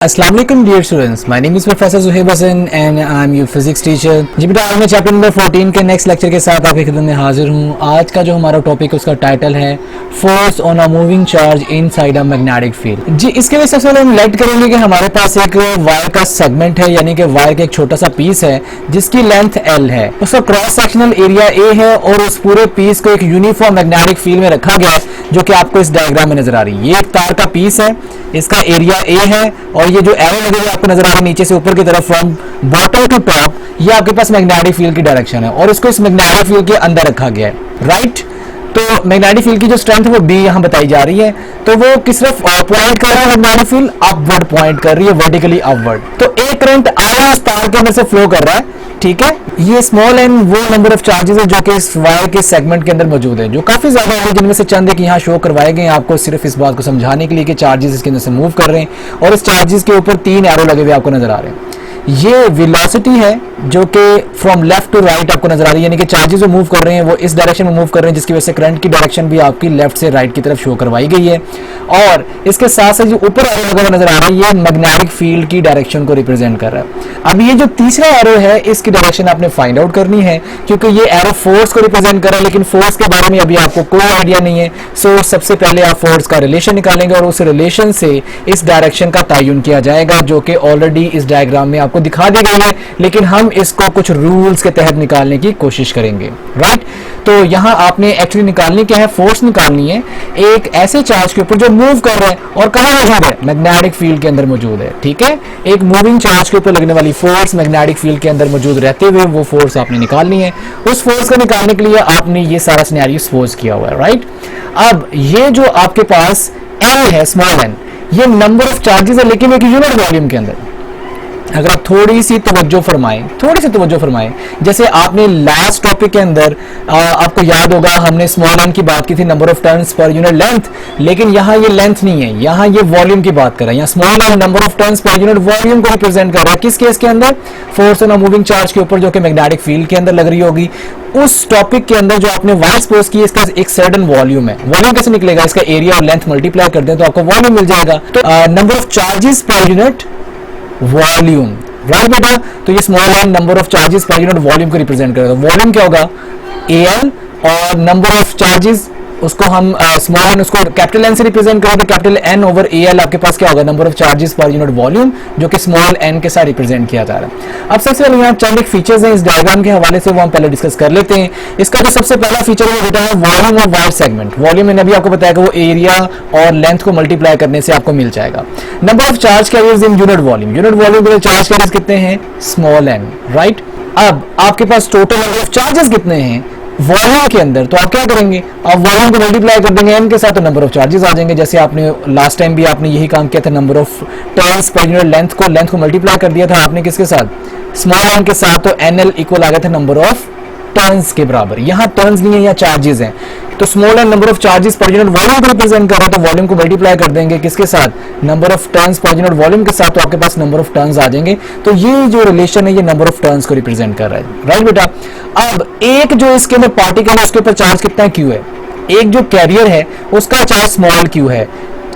अस्सलाम वालेकुम dear students, my name is professor Zuhaib Hasan and I am your physics teacher. जी बेटा, आज मैं चैप्टर नंबर 14 के नेक्स्ट लेक्चर के साथ आपके खिदमत में हाजिर हूँ। आज का जो हमारा टॉपिक है उसका टाइटल है force on a moving charge inside a magnetic field. जी, इसके लिए सबसे पहले हम लेट करेंगे कि हमारे पास एक वायर का सेगमेंट है, यानी कि वायर का एक छोटा सा पीस है जिसकी लेंथ L है, उसका क्रॉस सेक्शनल एरिया A है और उस पूरे पीस को एक यूनिफॉर्म मैग्नेटिक फील्ड में रखा गया है जो कि आपको इस डायग्राम में नजर आ रही है। ये एक तार का पीस है, इसका एरिया A है और ये जो एरो लगे हुए आपको नजर आ रही है नीचे से ऊपर की तरफ फ्रॉम बॉटम टू टॉप, ये आपके पास मैग्नेटिक फील्ड की डायरेक्शन है और इसको इस मैग्नेटिक फील्ड के अंदर रखा गया है, राइट। तो मैग्नेटिक फील्ड की जो स्ट्रेंथ है वो B यहां बताई जा रही है, तो वो किस तरफ पॉइंट कर रहा है, मैग्नेटिक फील्ड अपवर्ड पॉइंट कर रही है, वर्टिकली अपवर्ड। तो एक करंट आया इस तार के अंदर से फ्लो कर रहा है, ठीक है। ये स्मॉल एन वो नंबर ऑफ चार्जेस है जो कि इस वायर के सेगमेंट के अंदर मौजूद है, जो काफी ज्यादा है, जिनमें से चंद एक यहाँ शो करवाए गए हैं आपको सिर्फ इस बात को समझाने के लिए कि चार्जेस इसके अंदर से मूव कर रहे हैं और इस चार्जेस के ऊपर 3 एरो लगे हुए आपको नजर आ रहे हैं। ये वेलोसिटी है जो कि फ्रॉम लेफ्ट टू राइट आपको नजर आ रही है, यानी कि चार्जेस जो मूव कर रहे हैं वो इस डायरेक्शन में मूव कर रहे हैं, जिसकी वजह से करंट की डायरेक्शन भी आपकी लेफ्ट से राइट की तरफ शो करवाई गई है। और इसके साथ साथ जो ऊपर एरो लगा हुआ नजर आ रहा है ये मैग्नेटिक फील्ड की डायरेक्शन को रिप्रेजेंट कर रहा है। अब ये जो तीसरा एरो है इसकी डायरेक्शन आपने फाइंड आउट करनी है, क्योंकि ये एरो फोर्स को रिप्रेजेंट कर रहा है, लेकिन फोर्स के बारे में अभी आपको कोई आइडिया नहीं है। सो सबसे पहले आप फोर्स का रिलेशन निकालेंगे और उस रिलेशन से इस डायरेक्शन का तयन किया जाएगा, जो कि ऑलरेडी इस डायग्राम में आपको दिखा दी गई है, लेकिन हम इसको कुछ रूल्स के तहत निकालने की कोशिश करेंगे, राइट। तो यहां आपने एक्चुअली निकालनी क्या है, फोर्स निकालनी है एक ऐसे चार्ज के ऊपर जो मूव कर रहा है और कहां मौजूद है, मैग्नेटिक फील्ड के अंदर मौजूद है, ठीक है। एक मूविंग चार्ज के ऊपर लगने वाली फोर्स मैग्नेटिक फील्ड के अंदर मौजूद रहते हुए वो फोर्स आपने निकालनी है। उस फोर्स को निकालने के लिए आपने ये सारा सिनेरियो सपोज किया हुआ है, राइट। अब ये जो आपके पास L है, स्मॉल n, ये नंबर ऑफ चार्जेस है, लेकिन एक यूनिट वॉल्यूम के अंदर। अगर आप थोड़ी सी तवज्जो फरमाएं, जैसे आपने लास्ट टॉपिक के अंदर आपको याद होगा हमने स्मॉल एन की बात की थी, number of turns per unit length, लेकिन यहाँ ये लेंथ नहीं है, यहाँ ये वॉल्यूम की बात कर रहा है। यहाँ small N number of turns per unit volume को रिप्रेजेंट कर रहा है, किस केस के अंदर, force on a moving charge के ऊपर जो कि मैग्नेटिक फील्ड के अंदर लग रही होगी। उस टॉपिक के अंदर जो आपने वायर सपोज की इसका एक सर्टेन वॉल्यूम है, वॉल्यूम कैसे निकलेगा, इसका एरिया और लेंथ मल्टीप्लाई कर दें तो आपको वॉल्यूम मिल जाएगा। तो number of charges per unit volume, right बेटा। तो ये small N number of charges per unit volume को रिप्रेजेंट करेगा। वॉल्यूम क्या होगा, AL, और नंबर ऑफ चार्जेस उसको हम स्मॉल एन उसको कैपिटल एन से रिप्रेजेंट करें तो कैपिटल N ओवर AL आपके पास क्या होगा, number of charges per unit volume, जो कि स्मॉल n के साथ रिप्रेजेंट किया जा रहा है। अब सबसे पहले यहाँ चंद एक फीचर्स हैं इस डायग्राम के हवाले से, वो हम पहले डिस्कस कर लेते हैं। इसका जो सबसे पहला फीचर है बेटा है volume of wire segment. Volume मैंने अभी आपको बताया कि वो एरिया और लेंथ को मल्टीप्लाई करने से आपको मिल जाएगा। Number of charge carriers in unit volume, unit volume के चार्ज कैरियर्स कितने हैं, स्मॉल n, राइट। अब आपके पास टोटल नंबर ऑफ चार्जेस कितने हैं वॉल्यूम के अंदर, तो आप क्या करेंगे, आप वॉल्यूम को मल्टीप्लाई कर देंगे n के साथ, तो नंबर ऑफ चार्जेस आ जाएंगे। जैसे आपने लास्ट टाइम भी आपने यही काम किया था, number of turns per unit length को मल्टीप्लाई कर दिया था आपने किसके साथ, स्मॉल n के साथ, तो NL इक्वल आ गया था नंबर ऑफ टर्न्स के बराबर। यहाँ टर्न्स नहीं है, यहाँ चार्जेस हैं, तो small N number of charges per unit volume को रिप्रेजेंट कर रहा है, तो वॉल्यूम को मल्टीप्लाई कर देंगे किसके साथ, number of turns per unit volume के साथ, तो आपके पास नंबर ऑफ टर्न्स आ जाएंगे। तो ये जो रिलेशन है ये नंबर ऑफ टर्न्स को रिप्रेजेंट कर रहा है, राइट बेटा। अब एक जो इसके अंदर पार्टिकल है उसके ऊपर चार्ज कितना Q है, एक जो कैरियर है उसका चार्ज स्मॉल q है,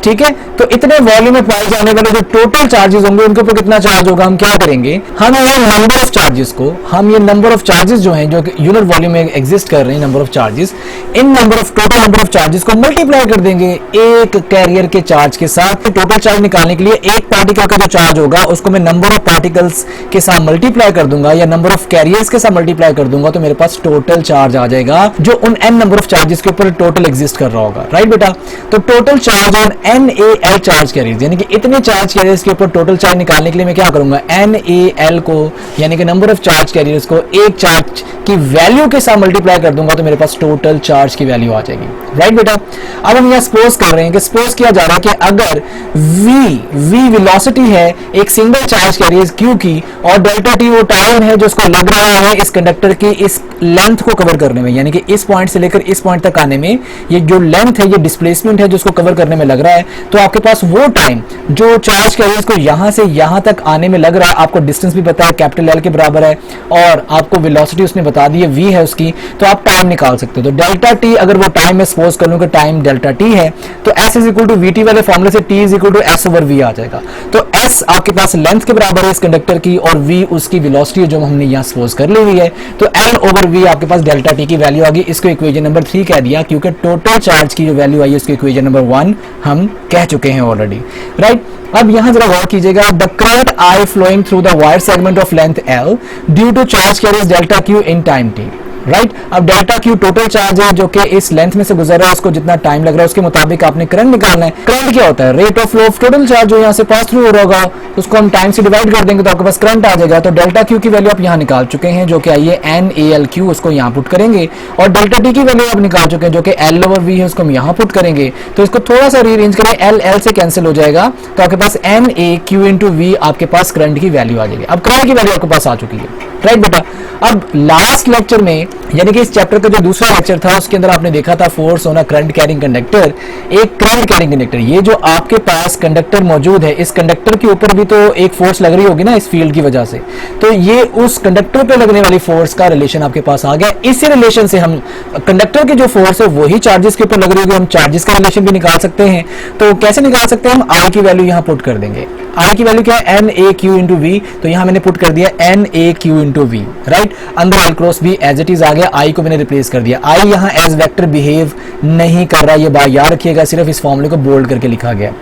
ठीक है। तो इतने वॉल्यूम में पाए जाने वाले जो टोटल चार्जेस होंगे उनके ऊपर कितना चार्ज होगा, हम क्या करेंगे, हम ये नंबर ऑफ चार्जेस को, हम ये नंबर ऑफ चार्जेस जो हैं जो यूनिट वॉल्यूम में एग्जिस्ट कर रहे हैं, number of charges, in total number of charges को मल्टीप्लाई कर देंगे एक कैरियर के चार्ज के साथ। टोटल चार्ज निकालने के लिए एक पार्टिकल का जो चार्ज होगा उसको मैं नंबर ऑफ पार्टिकल्स के साथ मल्टीप्लाई कर दूंगा या नंबर ऑफ कैरियर्स के साथ मल्टीप्लाई कर दूंगा, तो मेरे पास टोटल चार्ज आ जाएगा जो उन n नंबर ऑफ चार्जेस के ऊपर टोटल एग्जिस्ट कर रहा होगा, राइट बेटा। तो total charge on NaL charge carriers, यानी कि इतने चार्ज कैरियर्स के ऊपर टोटल चार्ज निकालने के लिए मैं क्या करूंगा, NaL को यानी कि नंबर ऑफ चार्ज कैरियर्स को एक चार्ज की वैल्यू के साथ मल्टीप्लाई कर दूंगा, तो मेरे पास टोटल चार्ज की वैल्यू आ जाएगी, राइट बेटा। अब हम यहाँ सपोज कर रहे हैं कि सपोज किया जा रहा है कि अगर v वेलोसिटी है एक सिंगल चार्ज कैरियर Q की, और डेल्टा T वो टाइम है जो उसको लग रहा है इस कंडक्टर की इस लेंथ को कवर करने में, यानी कि इस पॉइंट से लेकर इस पॉइंट तक आने में ये जो लेंथ है, ये डिस्प्लेसमेंट है जो उसको कवर करने में लग रहा है, तो आपके पास वो टाइम जो चार्ज कैरियर्स को यहां से यहां तक आने में लग रहा है, आपको डिस्टेंस भी पता है कैपिटल L के बराबर है और आपको वेलोसिटी उसने बता दी है v है उसकी, तो आप टाइम निकाल सकते हो। तो डेल्टा T अगर वो टाइम है सपोज सपोज कर लूं कि टाइम डेल्टा टी है, तो S is equal to V T वाले फॉर्मूले से T is equal to S over V आ जाएगा। तो S आपके पास लेंथ के बराबर है इस कंडक्टर की, और V उसकी वेलोसिटी जो हमने यहाँ सपोज कर ली हुई है। तो L ओवर V आपके पास डेल्टा टी की वैल्यू आ गई। इसको इक्वेशन नंबर 3 कह दिया, क्योंकि टोटल चार्ज की जो वैल्यू आई है उसको इक्वेशन नंबर 1 हम कह चुके हैं ऑलरेडी, राइट। अब यहां जरा गौर कीजिएगा, the current I flowing through the wire segment of length L due to charge carriers delta Q in time T, right. अब डेल्टा Q टोटल चार्ज है जो कि इस लेंथ में से गुजर रहा है, उसको जितना टाइम लग रहा है उसके मुताबिक आपने करंट निकालना है। करंट क्या होता है? Rate of flow of total charge जो यहाँ से पास थ्रू हो रहा होगा, उसको हम टाइम से डिवाइड कर देंगे तो आपके पास करंट आ जाएगा। तो डेल्टा Q की वैल्यू आप यहाँ निकाल चुके हैं जो कि आई है NALQ, उसको यहाँ पुट करेंगे, और डेल्टा T की वैल्यू आप निकाल चुके हैं जो कि L ओवर V है, उसको हम यहाँ पुट करेंगे। तो इसको थोड़ा सा रीअरेंज करें, L से कैंसिल हो जाएगा, तो आपके पास NAQ इंटू V आपके पास करंट की वैल्यू आ जाएगी। अब करंट की वैल्यू आपके पास आ चुकी है, राइट बेटा। अब लास्ट लेक्चर में, यानी कि इस चैप्टर का जो दूसरा लेक्चर था, उसके अंदर आपने देखा था force on a current carrying conductor. एक करंट कैरिंग कंडक्टर, ये जो आपके पास कंडक्टर मौजूद है, इस कंडक्टर के ऊपर भी तो एक फोर्स लग रही होगी ना इस फील्ड की वजह से, तो ये उस कंडक्टर पे लगने वाली फोर्स का रिलेशन आपके पास आ गया। इसी रिलेशन से हम कंडक्टर की जो फोर्स है वही चार्जेस के ऊपर लग रही होगी, हम चार्जेस का रिलेशन भी निकाल सकते हैं। तो कैसे निकाल सकते हैं? हम I की वैल्यू यहाँ पुट कर देंगे। I की वैल्यू क्या है? NAQ इंटू V, तो यहाँ मैंने पुट कर दिया NAQ इंटू V, राइट। अंदर L cross B as it is आ गया, I को मैंने रिप्लेस कर दिया। I यहाँ एज वेक्टर बिहेव नहीं कर रहा, ये बात याद रखिएगा, सिर्फ इस फॉर्मूले को बोल्ड करके लिखा गया,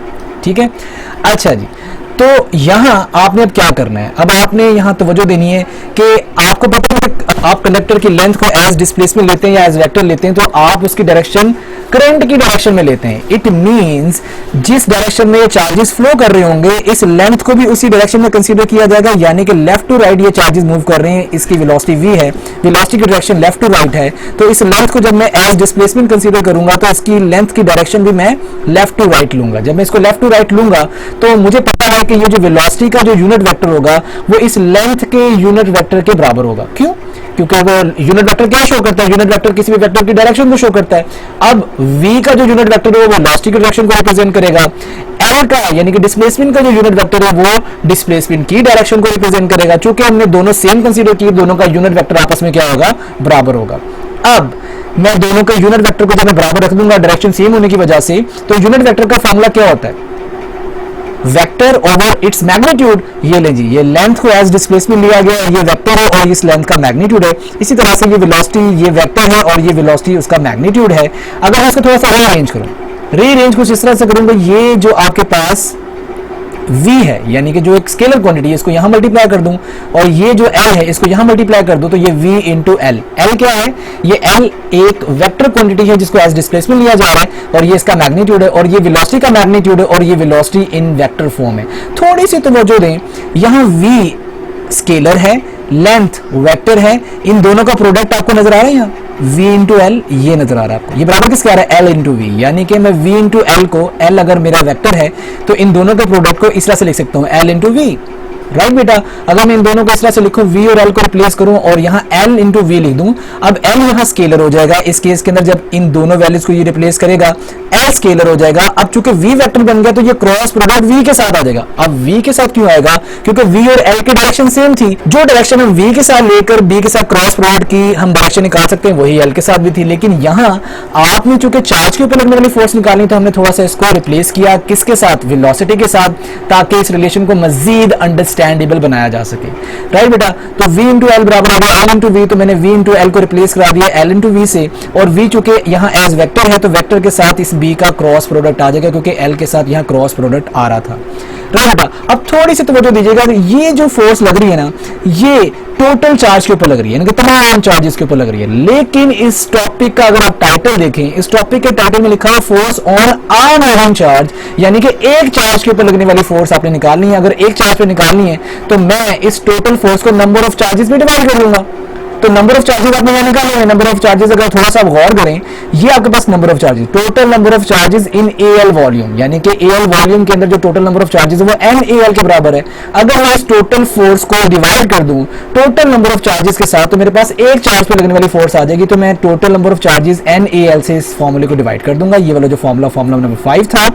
ठीक है। अच्छा जी, तो यहां आपने अब क्या करना है? अब आपने यहां तवज्जो देनी है कि आपको पता है आप कंडक्टर की लेंथ को एज डिस्प्लेसमेंट लेते हैं या एज वेक्टर लेते हैं, तो आप उसकी डायरेक्शन करंट की डायरेक्शन में लेते हैं। इट मींस जिस डायरेक्शन में ये चार्जेस फ्लो कर रहे होंगे, इस लेंथ को भी उसी डायरेक्शन में कंसीडर किया जाएगा, यानी कि लेफ्ट टू राइट ये चार्जेस मूव कर रहे हैं, इसकी वेलोसिटी v है, वेलोसिटी की डायरेक्शन लेफ्ट टू राइट है, तो इस लेंथ को जब मैं एज डिस्प्लेसमेंट कंसीडर करूंगा तो इसकी लेंथ की डायरेक्शन भी मैं लेफ्ट टू राइट लूंगा। जब मैं इसको लेफ्ट टू राइट लूंगा तो मुझे पता है कि ये जो वेलोसिटी का जो यूनिट वेक्टर होगा वो इस लेंथ के यूनिट वेक्टर के बराबर होगा। क्यों? क्योंकि वो यूनिट वेक्टर क्या शो करता है? यूनिट वेक्टर किसी भी वेक्टर की डायरेक्शन को शो करता है। अब v का जो यूनिट वेक्टर है वो वेलोसिटी की डायरेक्शन को रिप्रेजेंट करेगा, l का यानी कि डिस्प्लेसमेंट का जो यूनिट वेक्टर है वो डिस्प्लेसमेंट की डायरेक्शन को रिप्रेजेंट करेगा। चूंकि हमने दोनों सेम कंसीडर किए, दोनों का यूनिट वेक्टर आपस में क्या होगा? बराबर होगा। अब मैं दोनों के यूनिट वेक्टर को जब मैं बराबर रख दूंगा डायरेक्शन सेम होने की वजह से, तो यूनिट वेक्टर का फॉर्मूला क्या होता है? Vector over its magnitude. ये ले जी, ये लेंथ को एज डिस्प्लेसमेंट लिया गया, ये वेक्टर है और इस लेंथ का मैग्नीट्यूड है। इसी तरह से ये वेलोसिटी, ये वेक्टर है और ये वेलोसिटी उसका मैग्नीट्यूड है। अगर मैं इसको थोड़ा सा रीअरेंज करूं, रीअरेंज कुछ इस तरह से करूंगा, ये जो आपके पास v है यानी कि जो एक स्केलर क्वांटिटी है, इसको यहां मल्टीप्लाई कर दूं, और ये जो l है इसको यहां मल्टीप्लाई कर दूं, तो ये v इंटू एल। एल क्या है? ये l एक वेक्टर क्वांटिटी है जिसको एज डिस्प्लेसमेंट लिया जा रहा है, और ये इसका मैग्नीट्यूड है, और ये वेलोसिटी का मैग्नीट्यूड है, और ये वेलोसिटी इन वेक्टर फॉर्म है। थोड़ी सी तवज्जो दें, यहां v स्केलर है, लेंथ वेक्टर है, इन दोनों का प्रोडक्ट आपको नजर आ रहा है यहाँ v इंटू एल, ये नजर आ रहा है आपको, ये बराबर किसके आ रहा है? l इंटू वी, यानी कि मैं v इंटू एल को, l अगर मेरा वेक्टर है तो इन दोनों के प्रोडक्ट को इस तरह से लिख सकता हूँ l इंटू वी, राइट बेटा। अगर मैं इन दोनों को इस तरह से लिखूं, v और l को रिप्लेस करूं और यहाँ l इंटू वी लिख दूं, अब l यहाँ स्केलर हो जाएगा। इस केस के अंदर जब इन दोनों वैल्यूज को ये रिप्लेस करेगा, l स्केलर हो जाएगा। अब चूंकि v वेक्टर बन गया तो ये क्रॉस प्रोडक्ट v के साथ आ जाएगा। अब v के साथ क्यों आएगा? क्योंकि v और l की डायरेक्शन सेम थी। जो डायरेक्शन हम v के साथ लेकर b के साथ क्रॉस प्रोडक्ट की हम डायरेक्शन निकाल सकते हैं, वही l के साथ भी थी। लेकिन यहाँ आपने चूंकि चार्ज के ऊपर लगने वाली फोर्स निकालनी, तो हमने थोड़ा सा इसको रिप्लेस किया किसके साथ? वेलोसिटी के साथ, ताकि इस रिलेशन को मजीद अंडरस्टैंडेबल बनाया जा सके, राइट बेटा। तो v इंटू एल बराबर हो गया l इंटू वी, तो मैंने v इंटू एल को रिप्लेस करा दिया l इंटू वी से, और v चूंकि यहाँ एज वेक्टर है तो वेक्टर के साथ इस b का क्रॉस प्रोडक्ट आ जाएगा, क्योंकि l के साथ यहाँ क्रॉस प्रोडक्ट आ रहा था, राइट बेटा। अब थोड़ी सी तवज्जो दीजिएगा, ये जो फोर्स लग रही है ना, ये टोटल चार्ज के ऊपर लग रही है, यानी कि तमाम चार्जेस के ऊपर लग रही है। लेकिन इस टॉपिक का अगर आप टाइटल देखें, इस टॉपिक के टाइटल में लिखा है force on a moving charge, यानी कि एक चार्ज के ऊपर लगने वाली फोर्स आपने निकालनी है। अगर एक चार्ज पे निकालनी है तो मैं इस टोटल फोर्स को नंबर ऑफ चार्जेस में डिवाइड कर दूंगा। तो नंबर ऑफ चार्जेस आपने यहाँ निकाले हैं। नंबर ऑफ चार्जेस अगर थोड़ा सा आप गौर करें, ये आपके पास number of charges, total number of charges in L volume, यानी कि एल वॉल्यूम के अंदर जो टोटल नंबर ऑफ चार्जेस है वो एन एल के बराबर है। अगर मैं इस टोटल फोर्स को डिवाइड कर दूं टोटल नंबर ऑफ चार्जेस के साथ, तो मेरे पास एक चार्ज पे लगने वाली फोर्स आ जाएगी। तो मैं total number of charges N L से इस फॉर्मूले को डिवाइड कर दूंगा। ये वाला जो फॉर्मूला नंबर 5 था,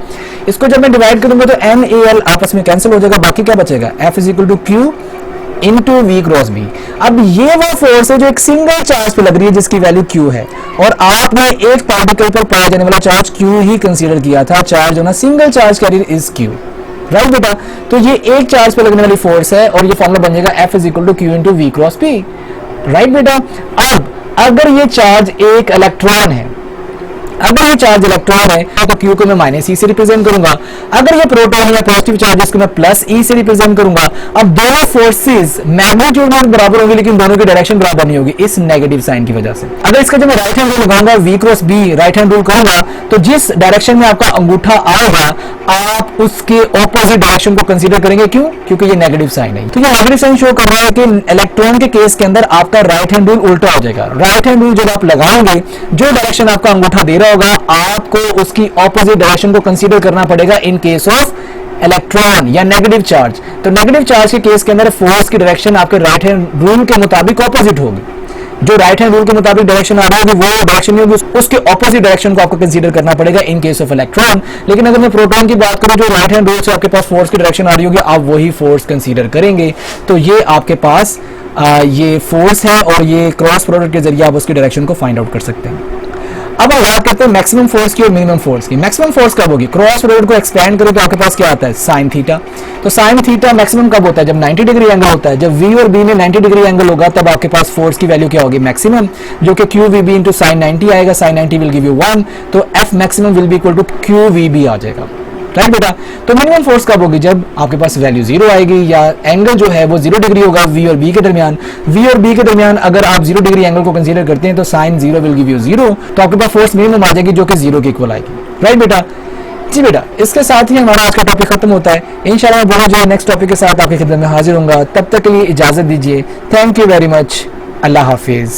इसको जब मैं डिवाइड करूंगा तो एन एल आपस में कैंसिल हो जाएगा, बाकी क्या बचेगा? F is equal to Q into V cross B। अब ये वो फोर्स है जो एक सिंगल चार्ज पे लग रही है जिसकी वैल्यू Q है, और आपने एक पार्टिकल पर पाया जाने वाला चार्ज Q ही कंसीडर किया था। चार्ज होना single charge carrier is Q, right बेटा। तो ये एक चार्ज पे लगने वाली फोर्स है और ये फॉर्मूला बन जाएगा F is equal to Q into V cross B, right बेटा। अब अगर ये चार्ज एक इलेक्ट्रॉन है, अगर ये चार्ज इलेक्ट्रॉन है तो Q को मैं माइनस ई से रिप्रेजेंट करूंगा, अगर ये प्रोटॉन है या पॉजिटिव चार्जेस को मैं प्लस ई से रिप्रेजेंट करूंगा। अब दोनों फोर्सेस मैग्नीट्यूड में बराबर होंगी लेकिन दोनों की डायरेक्शन बराबर नहीं होगी इस नेगेटिव साइन की वजह से। अगर इसका जब मैं राइट हैंड रूल लगाऊंगा V cross B right hand rule करूंगा तो जिस डायरेक्शन में आपका अंगूठा आएगा आप उसके ऑपोजिट डायरेक्शन को कंसीडर करेंगे। क्यों? क्योंकि ये नेगेटिव साइन है। तो ये नेगेटिव साइन शो कर रहा है कि इलेक्ट्रॉन के केस के अंदर आपका राइट हैंड रूल उल्टा हो जाएगा। राइट हैंड रूल जब आप लगाएंगे जो डायरेक्शन आपका अंगूठा दे रहा होगा आपको उसकी ऑपोजिट डायरेक्शन को कंसीडर करना पड़ेगा इन केस ऑफ इलेक्ट्रॉन या नेगेटिव चार्ज। तो नेगेटिव चार्ज के केस के अंदर फोर्स की डायरेक्शन आपके राइट हैंड रूल के मुताबिक ऑपोजिट होगी। जो राइट हैंड रूल के मुताबिक डायरेक्शन आ रही होगी वो डायरेक्शन नहीं होगी, उसके ऑपोजिट डायरेक्शन को आपको कंसीडर करना पड़ेगा इन केस ऑफ इलेक्ट्रॉन। लेकिन अगर मैं प्रोटॉन की बात करूं जो राइट हैंड रूल से आपके पास फोर्स की डायरेक्शन आ रही होगी आप वही फोर्स कंसीडर करेंगे। तो ये आपके पास ये फोर्स है और ये क्रॉस प्रोडक्ट के जरिए आप उसकी डायरेक्शन को फाइंड आउट कर सकते हैं। अब हम बात करते हैं मैक्सिमम फोर्स की और मिनिमम फोर्स की। मैक्सिमम फोर्स कब होगी? क्रॉस प्रोडक्ट को एक्सपेंड करो तो आपके पास क्या आता है? Sine theta. तो साइन थीटा मैक्सिमम कब होता है? जब 90 डिग्री एंगल होता है। जब V और B में 90 डिग्री एंगल होगा तब आपके पास फोर्स की वैल्यू क्या होगी? मैक्सिमम, जो कि QVB इंटू साइन 90 आएगा। साइन 90 विल गिव यू 1, तो F maximum will be equal to QVB आ जाएगा, राइट बेटा। तो मिनिमम फोर्स कब होगी? जब आपके पास वैल्यू 0 आएगी या एंगल जो है वो 0 डिग्री होगा V और B के दरमियान। V और B के दरमियान अगर आप 0 डिग्री एंगल को कंसीडर करते हैं तो साइन 0 विल गिव यू 0, तो आपके पास फोर्स मिनिमम आ जाएगी जो कि 0 के इक्वल आएगी, राइट बेटा। जी बेटा, इसके साथ ही हमारा आज का टॉपिक खत्म होता है। इंशाल्लाह मैं बहुत जो है नेक्स्ट टॉपिक के साथ आपकी खिदमत में हाजिर होऊंगा। तब तक के लिए इजाजत दीजिए। Thank you very much. Allah Hafiz.